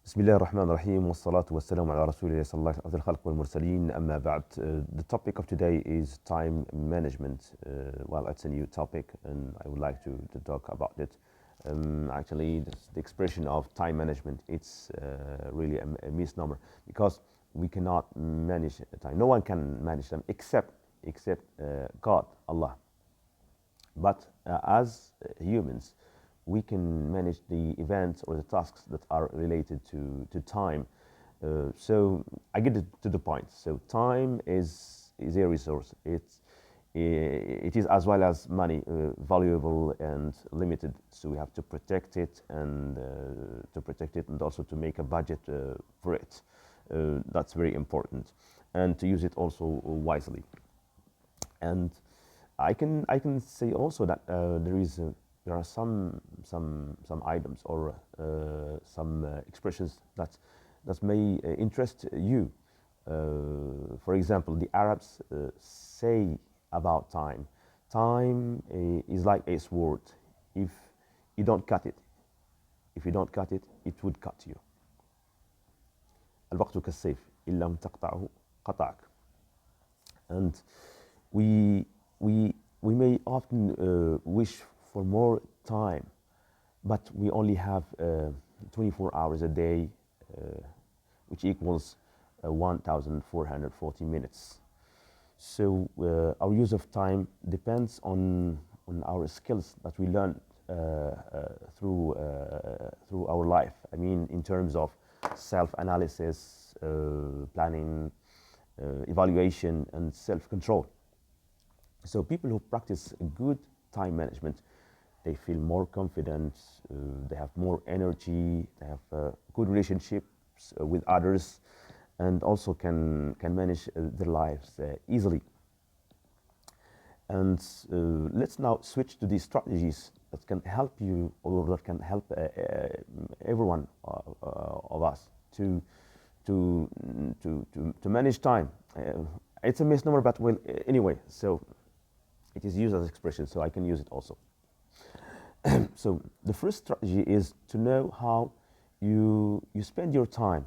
بسم الله الرحمن الرحيم والصلاة والسلام على رسول الله صلى الله عليه وسلم الخلق والمرسلين أما بعد. The topic of today is time management. Well, it's a new topic and I would like to talk about it. Actually, the expression of time management, it's really a misnomer because we cannot manage time. No one can manage them except God, Allah. But as humans, we can manage the events or the tasks that are related to time. So I get to the point. So time is a resource. It is as well as money, valuable and limited. So we have to protect it and also to make a budget for it. That's very important, and to use it also wisely. And I can say also that there are some items or some expressions that may interest you. For example, the Arabs say about time. Time is like a sword. If you don't cut it, it would cut you. الوقت كالسيف إن لم تقطعه قطعك. And we we may often wish for more time, but we only have 24 hours a day, which equals 1,440 minutes. So our use of time depends on our skills that we learn through our life. I mean, in terms of self-analysis, planning, evaluation, and self-control. So people who practice good time management, they feel more confident, they have more energy, they have good relationships with others, and also can manage their lives easily. And let's now switch to these strategies that can help you, or that can help everyone of us to manage time. It's a misnomer, but well, anyway, so it is used as expression, so I can use it also. So the first strategy is to know how you spend your time.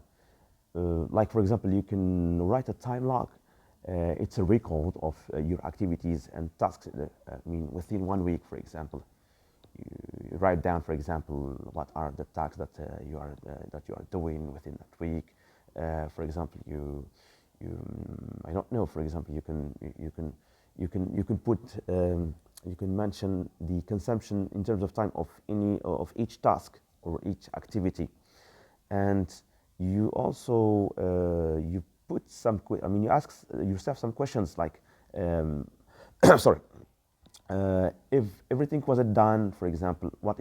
Like, for example, you can write a time log. It's a record of your activities and tasks. I mean, within 1 week, for example, you write down, for example, what are the tasks that you are doing within that week. For example, I don't know. For example, you can put you can mention the consumption in terms of time of each task or each activity, and you also you put some you ask yourself some questions like sorry, if everything was done, for example, what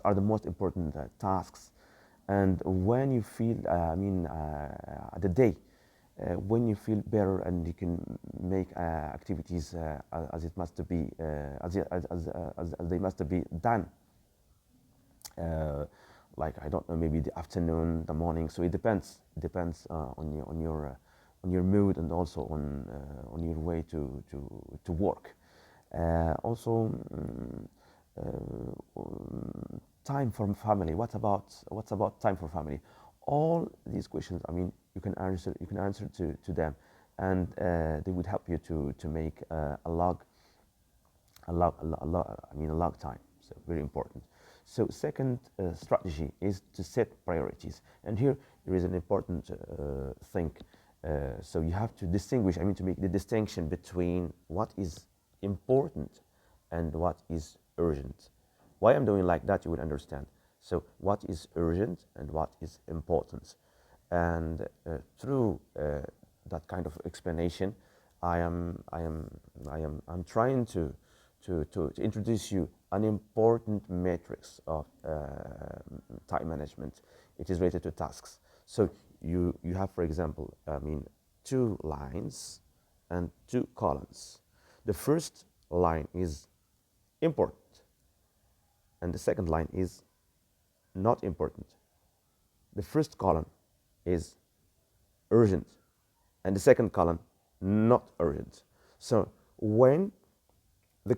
are the most important tasks, and when you feel the day when you feel better and you can make activities as it must be as they must be done, like, I don't know, maybe the afternoon, the morning. So it depends on your mood, and also on your way to work. Also, time for family. What's about time for family? All these questions, I mean, you can answer to them, and they would help you to make a log time. So very important. So second strategy is to set priorities, and here there is an important thing. So you have to distinguish, to make the distinction between what is important and what is urgent. Why I'm doing like that, you would understand. So what is urgent and what is important, and through that kind of explanation, I'm trying to introduce you an important matrix of time management. It is related to tasks. So you have, for example, 2 lines and 2 columns. The first line is important, and the second line is not important. The first column is urgent, and the second column not urgent. So when the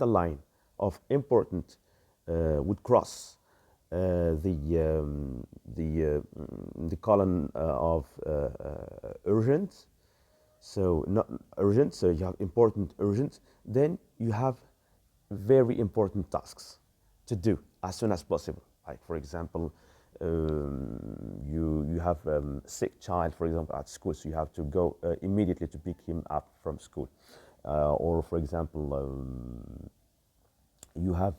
line of important would cross the column of urgent. So not urgent, so you have important urgent. Then you have very important tasks to do as soon as possible. Like for example, you have sick child, for example, at school, so you have to go immediately to pick him up from school. Or for example, you have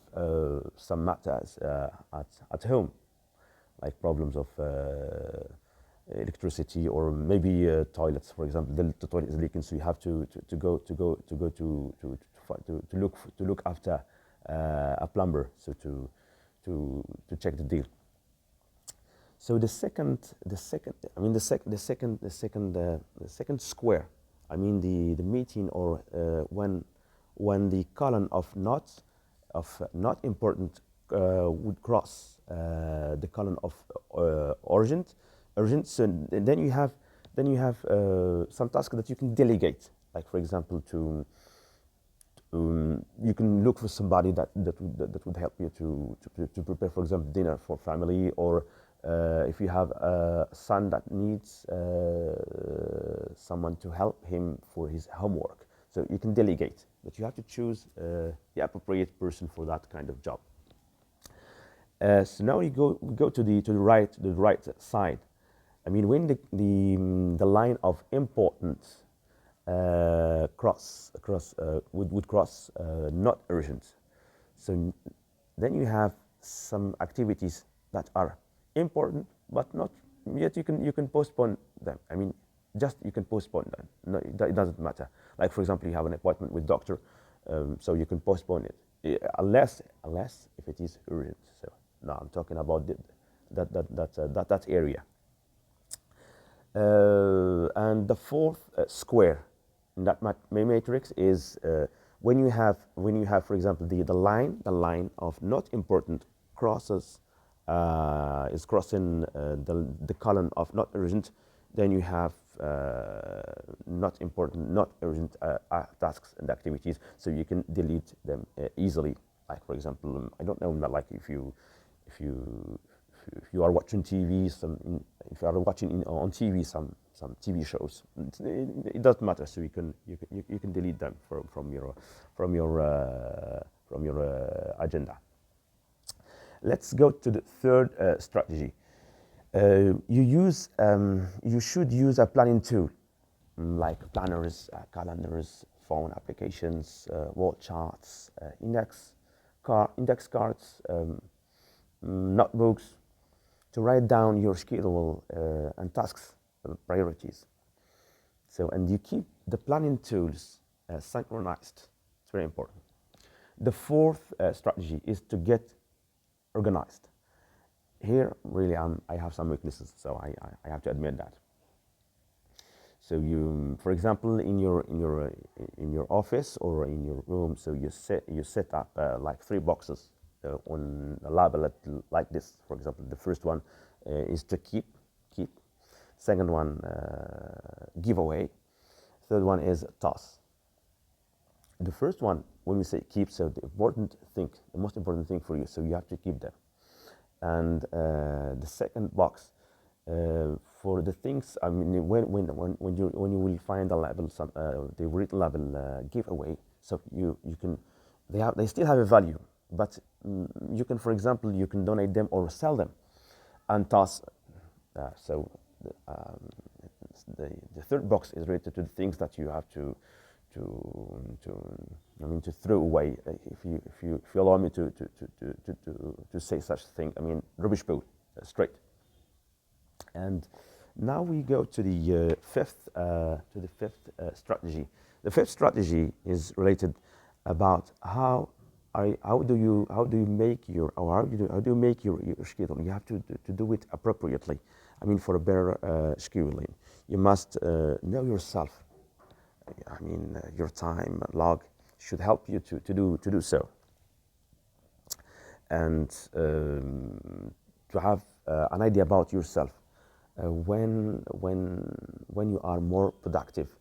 some matters at home, like problems of electricity, or maybe toilets, for example. The toilet is leaking, so you have to look after a plumber, so to check the deal. So the second square, I mean the meeting, or when the column of not important would cross the column of urgent. So then you have some tasks that you can delegate. Like for example, you can look for somebody that would help you to prepare, for example, dinner for family, or if you have a son that needs someone to help him for his homework. So you can delegate, but you have to choose the appropriate person for that kind of job. So now we go to the right side. I mean, when the line of importance would cross not urgent. So then you have some activities that are important but not yet. You can postpone them. I mean, just you can postpone them. No, it doesn't matter. Like for example, you have an appointment with doctor, so you can postpone it, unless if it is urgent. So now I'm talking about that area. And the fourth square in that matrix is when you have, for example, the line of not important crosses is crossing the column of not urgent. Then you have not important, not urgent tasks and activities, so you can delete them easily. Like for example, I don't know, like if you are watching TV, if you are watching on TV some TV shows, it doesn't matter. So you can delete them from your agenda. Let's go to the third strategy. You should use a planning tool, like planners, calendars, phone applications, wall charts, index cards, notebooks, to write down your schedule and tasks priorities. So, and you keep the planning tools synchronized. It's very important. The fourth strategy is to get organized. Here, really, I have some weaknesses, so I have to admit that. So you, for example, in your office or in your room, so you set up like 3 boxes on a label like this. For example, the first one is to keep. Second one, giveaway. Third one is toss. The first one, when we say keep, so the most important thing for you, so you have to keep them. And the second box for the things, I mean, when you will find a label, the written label giveaway, so you can, they still have a value, but you can, for example, you can donate them or sell them. And toss, so the third box is related to the things that you have to throw away. If you allow me to say such thing, I mean, rubbish bowl, straight. And now we go to the fifth strategy. The fifth strategy is related about how do you make your scheduling. You have to do it appropriately. I mean, for a better scheduling, you must know yourself. I mean, your time log should help you to do so, and to have an idea about yourself when you are more productive,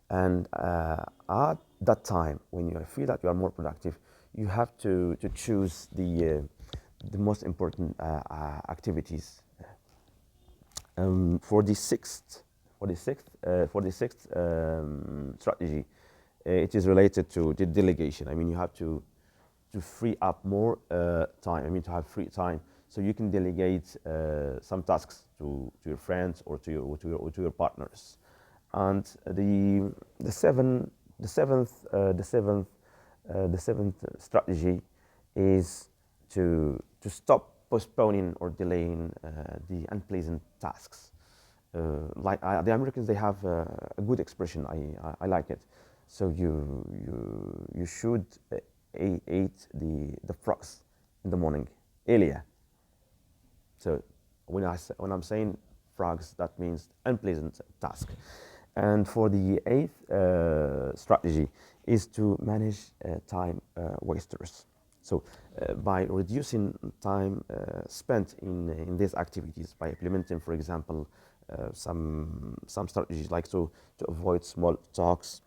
and at that time when you feel that you are more productive, you have to choose the the most important activities. For the sixth strategy, it is related to the delegation. I mean, you have to free up more time. I mean, to have free time, so you can delegate some tasks to your friends or to your partners. And the seventh strategy is to stop postponing or delaying the unpleasant tasks. Like the Americans, they have a good expression. I like it. So you should eat the frogs in the morning earlier. So when I'm saying frogs, that means unpleasant task. And for the eighth strategy is to manage time wasters. So by reducing time spent in these activities, by implementing, for example, some strategies like to avoid small talks,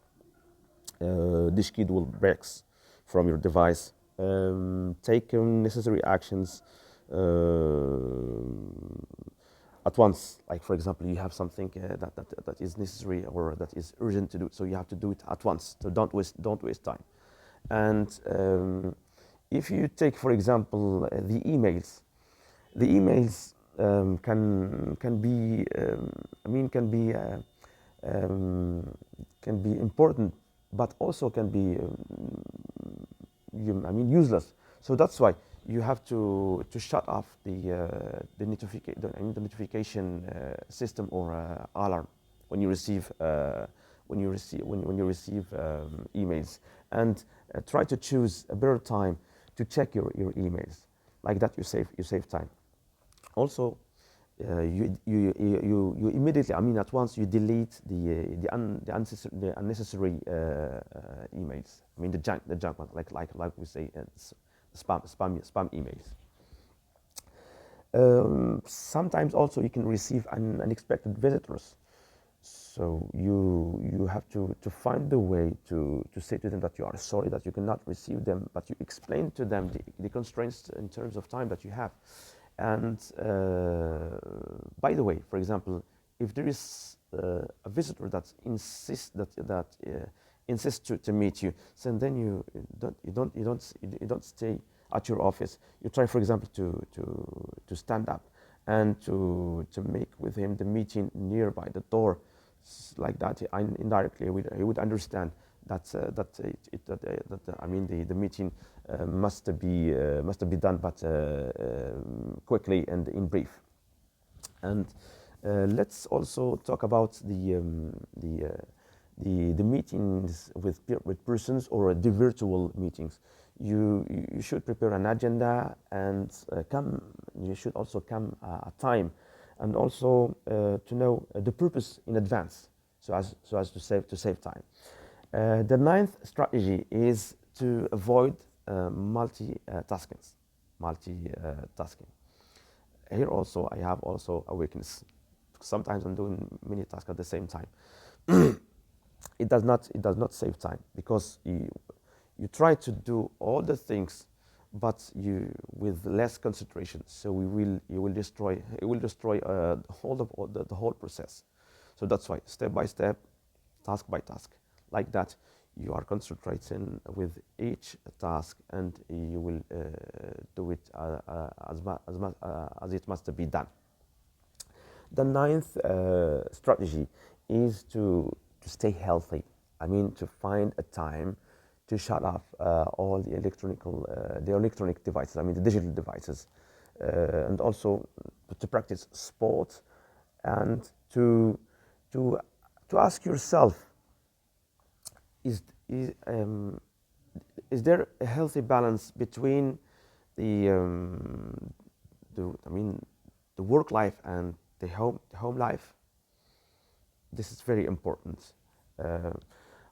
schedule breaks from your device, take necessary actions at once. Like, for example, you have something that is necessary or that is urgent to do, so you have to do it at once. So don't waste time. And if you take, for example, the emails, can be can be important, but also can be useless. So that's why you have to shut off the notification system or alarm when you receive emails, and try to choose a better time to check your emails. Like that, you save time. Also, you immediately, at once, you delete the unnecessary emails. I mean, the junk one, like we say, spam emails. Sometimes also you can receive unexpected visitors. So you have to find the way to say to them that you are sorry that you cannot receive them, but you explain to them the constraints in terms of time that you have. And by the way, for example, if there is a visitor that insists to meet you, so then you don't stay at your office. You try, for example, to stand up and to make with him the meeting nearby the door. Like that, indirectly he would understand that the meeting must be done, but quickly and in brief. And let's also talk about the meetings with persons, or the virtual meetings. You should prepare an agenda, and you should also come at time, and also to know the purpose in advance, so as to save time. The ninth strategy is to avoid multitasking. Here also I have also a weakness. Sometimes I'm doing many tasks at the same time. It does not save time, because you try to do all the things, but you with less concentration. So it will destroy the whole process. So that's why, step by step, task by task, like that, you are concentrating with each task, and you will do it as it must be done. The ninth strategy is to stay healthy. I mean, to find a time to shut off all the electronic devices. I mean, the digital devices, and also to practice sport, and to ask yourself, is there a healthy balance between the work life and the home life? This is very important.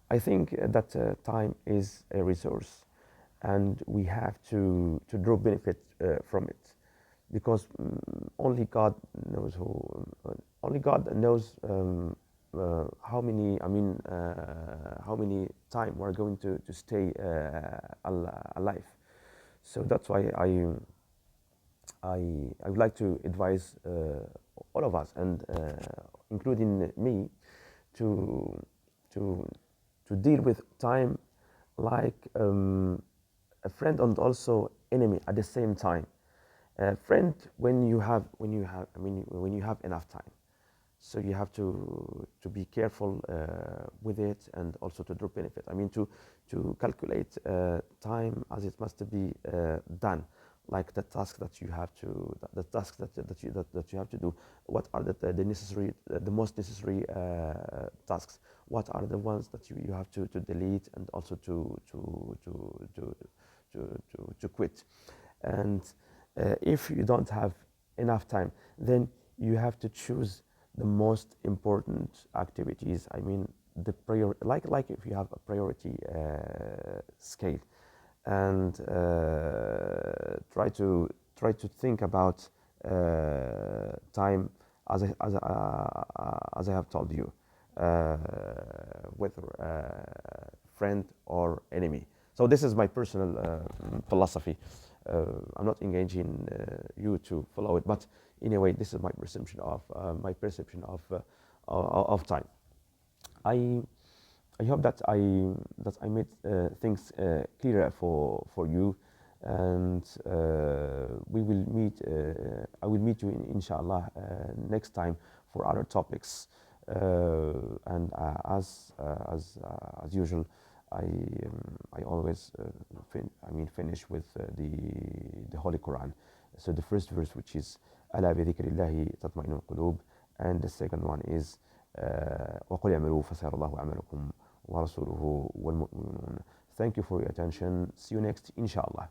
I think that time is a resource, and we have to draw benefit from it, because only God knows how many time we're going to stay alive. So that's why I would like to advise all of us, and including me, to to to deal with time like a friend and also enemy at the same time. A friend when you have enough time, so you have to be careful with it, and also to draw benefit. I mean, to calculate time as it must be done, like the task that you have to, the tasks that you have to do. What are the necessary, the most necessary tasks? What are the ones that you have to delete, and also to quit? And if you don't have enough time, then you have to choose the most important activities. I mean, the like if you have a priority scale, and try to think about time as I have told you, whether friend or enemy. So this is my personal philosophy. I'm not engaging you to follow it, but anyway, this is my perception of time. I I hope that I made things clearer for you, and we will meet. I will meet you inshallah next time for other topics. And as usual, I always finish with the Holy Quran. So the first verse, which is ألا بذكر الله تطمئن القلوب, and the second one is وقل اعملوا فسيرى الله أعمالكم ورسوله والمؤمنون. Thank you for your attention. See you next, inshallah.